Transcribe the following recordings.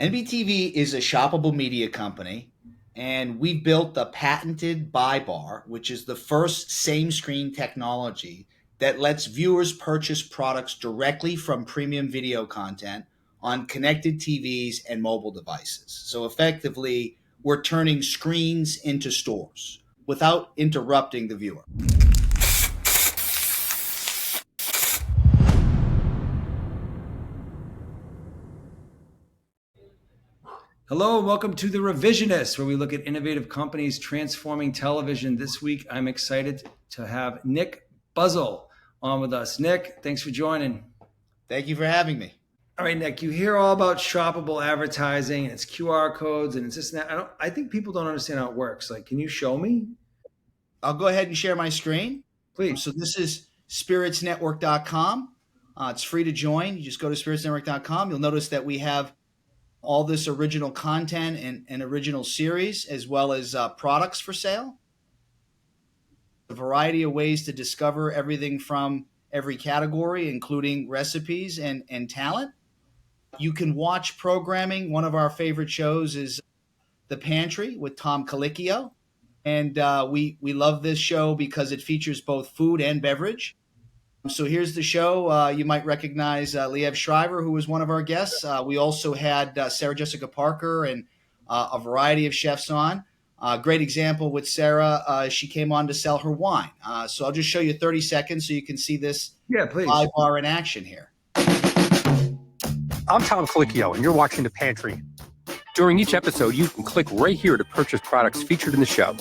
NBTV is a shoppable media company, and we built the patented buy bar, which is the first same screen technology that lets viewers purchase products directly from premium video content on connected TVs and mobile devices. So effectively, we're turning screens into stores without interrupting the viewer. Hello and welcome to the Revisionists, where we look at innovative companies transforming television. This week, I'm excited to have Nick Buzzell on with us. Nick, thanks for joining. Thank you for having me. All right, Nick, you hear all about shoppable advertising and it's QR codes and it's this and that. I think people don't understand how it works. Like, can you show me? I'll go ahead and share my screen. Please. So this is spiritsnetwork.com. It's free to join. You just go to spiritsnetwork.com. You'll notice that we have all this original content and original series, as well as products for sale. A variety of ways to discover everything from every category, including recipes and talent. You can watch programming. One of our favorite shows is The Pantry with Tom Colicchio. And we love this show because it features both food and beverage. So here's the show. You might recognize Liev Shriver, who was one of our guests. We also had Sarah Jessica Parker and a variety of chefs on. Great example with Sarah. She came on to sell her wine. So I'll just show you 30 seconds so you can see this buy bar in action here. I'm Tom Colicchio, and you're watching The Pantry. During each episode, you can click right here to purchase products featured in the show.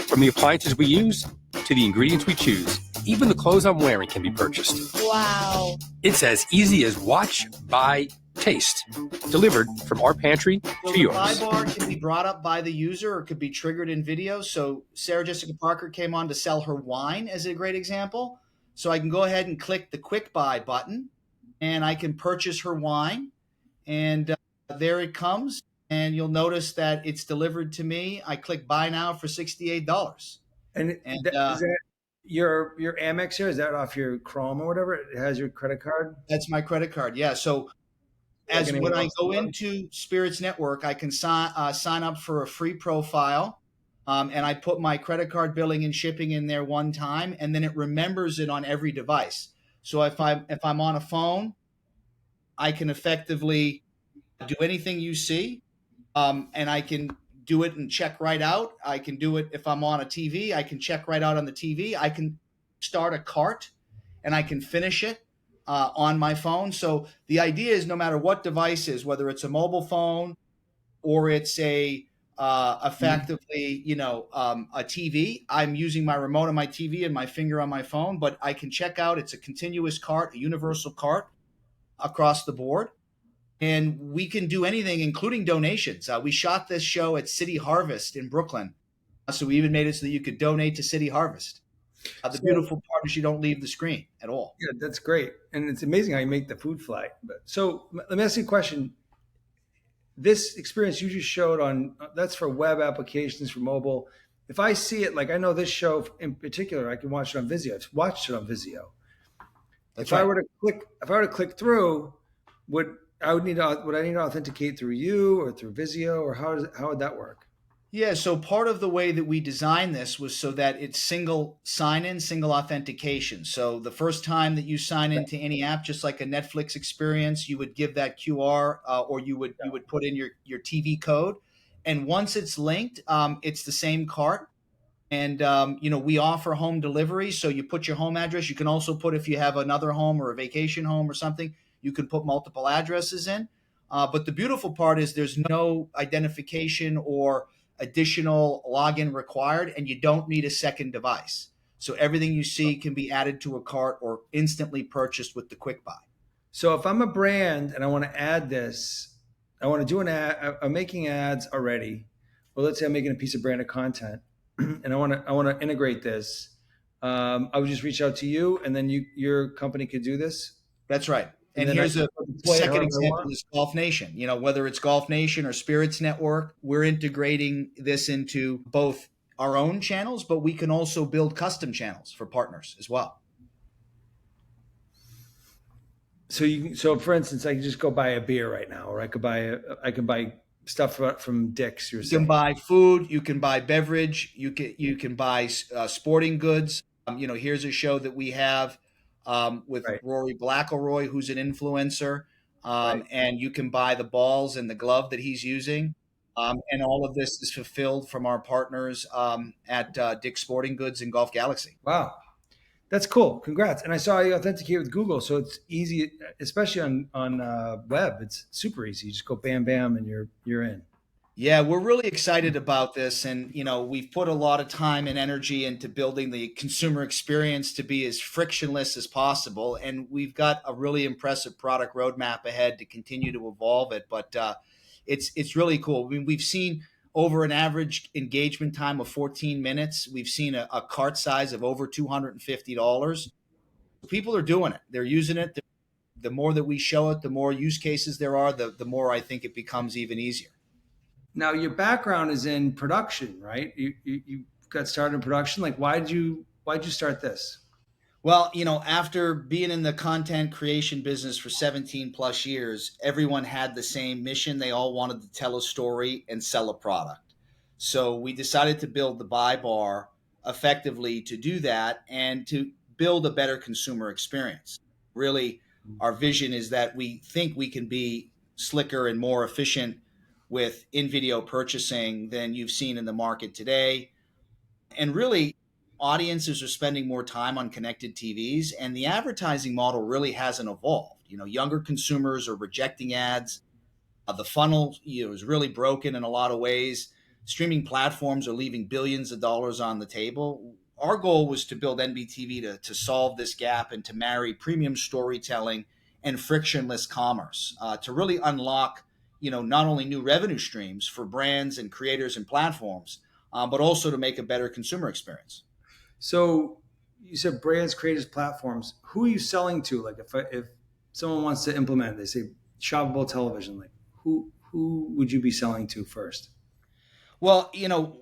From the appliances we use to the ingredients we choose, even the clothes I'm wearing can be purchased. Wow. It's as easy as watch, buy, taste. Delivered from our pantry to yours. The buy bar can be brought up by the user or could be triggered in video. So Sarah Jessica Parker came on to sell her wine as a great example. So I can go ahead and click the quick buy button and I can purchase her wine. And there it comes. And you'll notice that it's delivered to me. I click buy now for $68. And is that your Amex here? Is that off your Chrome or whatever? It has your credit card? That's my credit card. Yeah. So when I go into Spirits Network, I can sign up for a free profile. And I put my credit card billing and shipping in there one time, and then it remembers it on every device. So if I'm on a phone, I can effectively do anything you see, and I can do it and check right out. I can do it if I'm on a TV. I can check right out on the TV. I can start a cart, and I can finish it on my phone. So the idea is no matter what device is, whether it's a mobile phone or it's effectively, a TV, I'm using my remote on my TV and my finger on my phone, but I can check out. It's a continuous cart, a universal cart across the board. And we can do anything, including donations. We shot this show at City Harvest in Brooklyn. So we even made it so that you could donate to City Harvest. The beautiful part is you don't leave the screen at all. Yeah, that's great. And it's amazing how you make the food fly. So let me ask you a question. This experience you just showed that's for web applications, for mobile. If I see it, like I know this show in particular, I can watch it on VIZIO. I've watched it on VIZIO. If I were to click through, would I need to authenticate through you or through VIZIO, or how would that work? Yeah, so part of the way that we designed this was so that it's single sign-in, single authentication. So the first time that you sign into any app, just like a Netflix experience, you would give that QR or you would put in your TV code. And once it's linked, it's the same cart. And, we offer home delivery. So you put your home address. You can also put, if you have another home or a vacation home or something, you can put multiple addresses in. But the beautiful part is there's no identification or additional login required, and you don't need a second device. So everything you see can be added to a cart or instantly purchased with the quick buy. So if I'm a brand and I want to add this, I want to do an ad, I'm making ads already. Well, let's say I'm making a piece of branded content and I want to integrate this. I would just reach out to you, and then your company could do this. That's right. And here's a second example is Golf Nation. Whether it's Golf Nation or Spirits Network, we're integrating this into both our own channels, but we can also build custom channels for partners as well. So for instance, I can just go buy a beer right now, or I can buy stuff from Dick's. You're You can saying, buy food, you can buy beverage, you can buy sporting goods. Here's a show that we have with right, Rory Blackleroy, who's an influencer, right. and you can buy the balls and the glove that he's using. And all of this is fulfilled from our partners at Dick's Sporting Goods and Golf Galaxy. Wow, that's cool. Congrats. And I saw you authenticate with Google, so it's easy, especially on web. It's super easy. You just go bam bam, and you're in. Yeah, we're really excited about this. And, we've put a lot of time and energy into building the consumer experience to be as frictionless as possible. And we've got a really impressive product roadmap ahead to continue to evolve it. But it's really cool. I mean, we've seen over an average engagement time of 14 minutes. We've seen a cart size of over $250. People are doing it. They're using it. The more that we show it, the more use cases there are, the more I think it becomes even easier. Now, your background is in production, right? You got started in production. Like, why'd you start this? Well, after being in the content creation business for 17 plus years, everyone had the same mission. They all wanted to tell a story and sell a product. So we decided to build the buy bar effectively to do that and to build a better consumer experience. Really, our vision is that we think we can be slicker and more efficient with in video purchasing than you've seen in the market today. And really, audiences are spending more time on connected TVs, and the advertising model really hasn't evolved. Younger consumers are rejecting ads. The funnel, is really broken in a lot of ways. Streaming platforms are leaving billions of dollars on the table. Our goal was to build NBTV to solve this gap and to marry premium storytelling and frictionless commerce to really unlock, not only new revenue streams for brands and creators and platforms, but also to make a better consumer experience. So you said brands, creators, platforms. Who are you selling to? Like, if someone wants to implement, they say shoppable television. Like, who would you be selling to first? Well,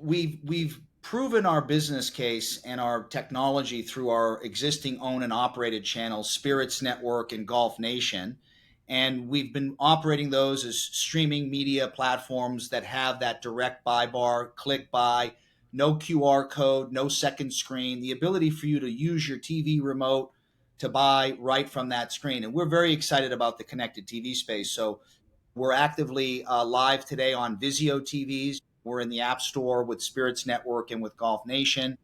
we've proven our business case and our technology through our existing owned and operated channels, Spirits Network and Golf Nation. And we've been operating those as streaming media platforms that have that direct buy bar, click buy, no QR code, no second screen, the ability for you to use your TV remote to buy right from that screen. And we're very excited about the connected TV space. So we're actively live today on VIZIO TVs. We're in the App Store with Spirits Network and with Golf Nation.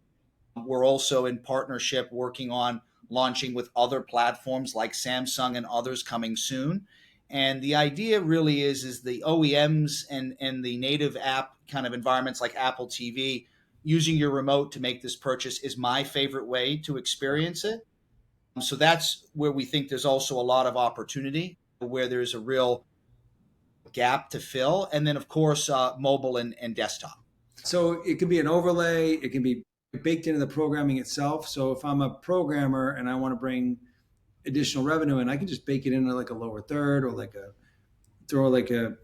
We're also in partnership working on launching with other platforms like Samsung and others coming soon. And the idea really is the OEMs and the native app kind of environments like Apple TV, using your remote to make this purchase is my favorite way to experience it. So that's where we think there's also a lot of opportunity, where there's a real gap to fill. And then, of course, mobile and desktop. So it could be an overlay. It can be baked into the programming itself. So if I'm a programmer and I want to bring additional revenue in, I can just bake it into like a lower third, or like throw like a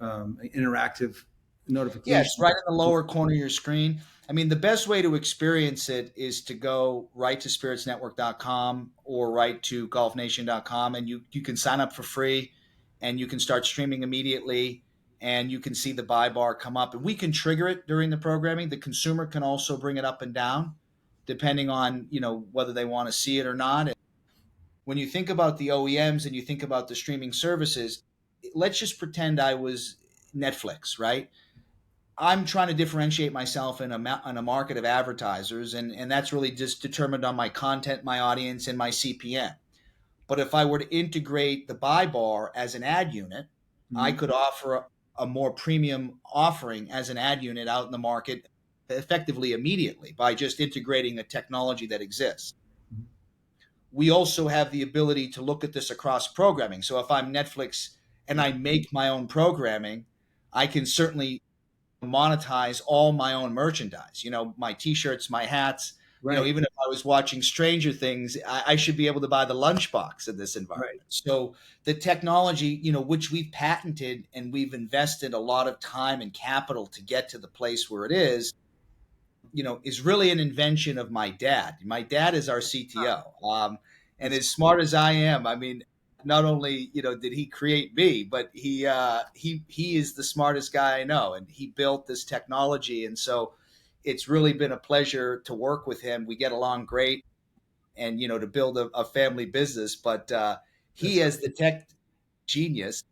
interactive notification. Yes, right in the lower corner of your screen. I mean, the best way to experience it is to go right to spiritsnetwork.com or right to golfnation.com, and you can sign up for free and you can start streaming immediately, and you can see the buy bar come up, and we can trigger it during the programming. The consumer can also bring it up and down depending on, whether they want to see it or not. When you think about the OEMs and you think about the streaming services, let's just pretend I was Netflix, right? I'm trying to differentiate myself in a market of advertisers, and that's really just determined on my content, my audience, and my CPM. But if I were to integrate the buy bar as an ad unit, I Mhm. could offer a more premium offering as an ad unit out in the market effectively immediately by just integrating a technology that exists. We also have the ability to look at this across programming. So if I'm Netflix and I make my own programming, I can certainly monetize all my own merchandise, my t-shirts, my hats. Right, Even if I was watching Stranger Things, I should be able to buy the lunchbox in this right. environment. So the technology, which we've patented and we've invested a lot of time and capital to get to the place where it is really an invention of my dad. My dad is our CTO. And as smart as I am, I mean, not only did he create me, but he is the smartest guy I know, and he built this technology, and so it's really been a pleasure to work with him. We get along great, and to build a family business. But he That's has the tech genius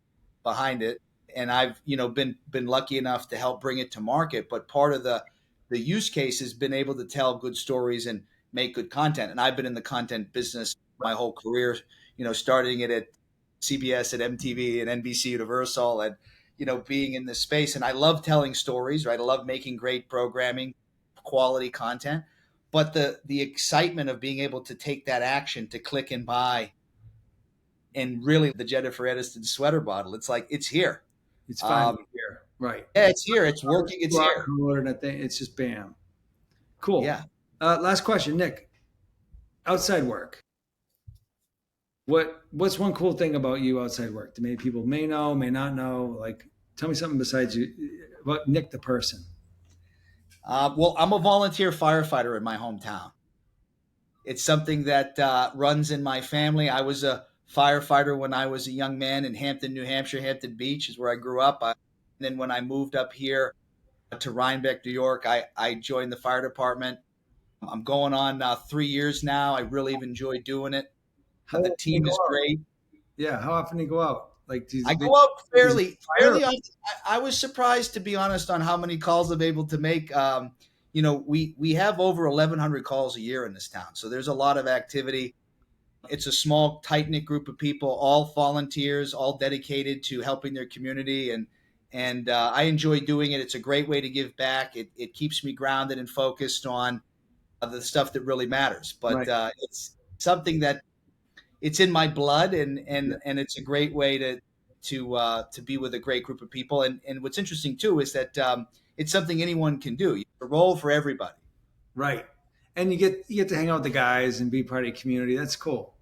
behind it, and I've been lucky enough to help bring it to market. But part of the use case has been able to tell good stories and make good content. And I've been in the content business my whole career, starting it at CBS, at MTV, and NBC Universal, and being in this space. And I love telling stories, right? I love making great programming, quality content. But the excitement of being able to take that action to click and buy, and really the Jennifer Aniston sweater bottle, it's like it's here. it's finally here, right? Yeah, it's here. It's working. It's here. And I think it's just bam. Cool. Yeah. Last question, Nick. Outside work. What's one cool thing about you outside work that many people may know, may not know? Like, tell me something besides you about Nick the person. Well, I'm a volunteer firefighter in my hometown. It's something that runs in my family. I was a firefighter when I was a young man in Hampton, New Hampshire. Hampton Beach is where I grew up. And then when I moved up here to Rhinebeck, New York, I joined the fire department. I'm going on 3 years now. I really enjoy doing it. The team is great. Yeah. How often do you go out? Like, I go out fairly often. I was surprised, to be honest, on how many calls I'm able to make. We have over 1,100 calls a year in this town, so there's a lot of activity. It's a small, tight-knit group of people, all volunteers, all dedicated to helping their community, and I enjoy doing it. It's a great way to give back. It keeps me grounded and focused on the stuff that really matters. But it's something that it's in my blood, and it's a great way to be with a great group of people. And what's interesting too is that it's something anyone can do. It's a role for everybody. Right. And you get to hang out with the guys and be part of the community. That's cool.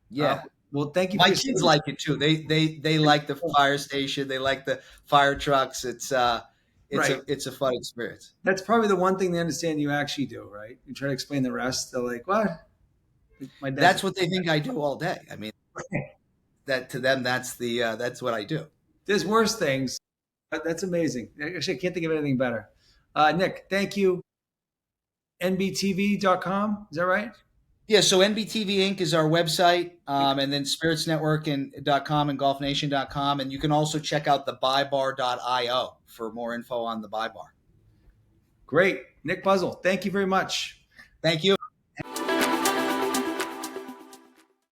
Yeah. Well, thank you. My kids like it too. They like the fire station. They like the fire trucks. It's a fun experience. That's probably the one thing they understand you actually do, right? You try to explain the rest. They're like, what? That's what they think I do all day. I mean, that to them, that's what I do. There's worse things. That's amazing. Actually, I can't think of anything better. Nick, thank you. NBTV.com. Is that right? Yeah. So NBTV Inc. is our website, and then spiritsnetwork.com and golfnation.com. And you can also check out the buybar.io for more info on the buy bar. Great. Nick Buzzell, thank you very much. Thank you.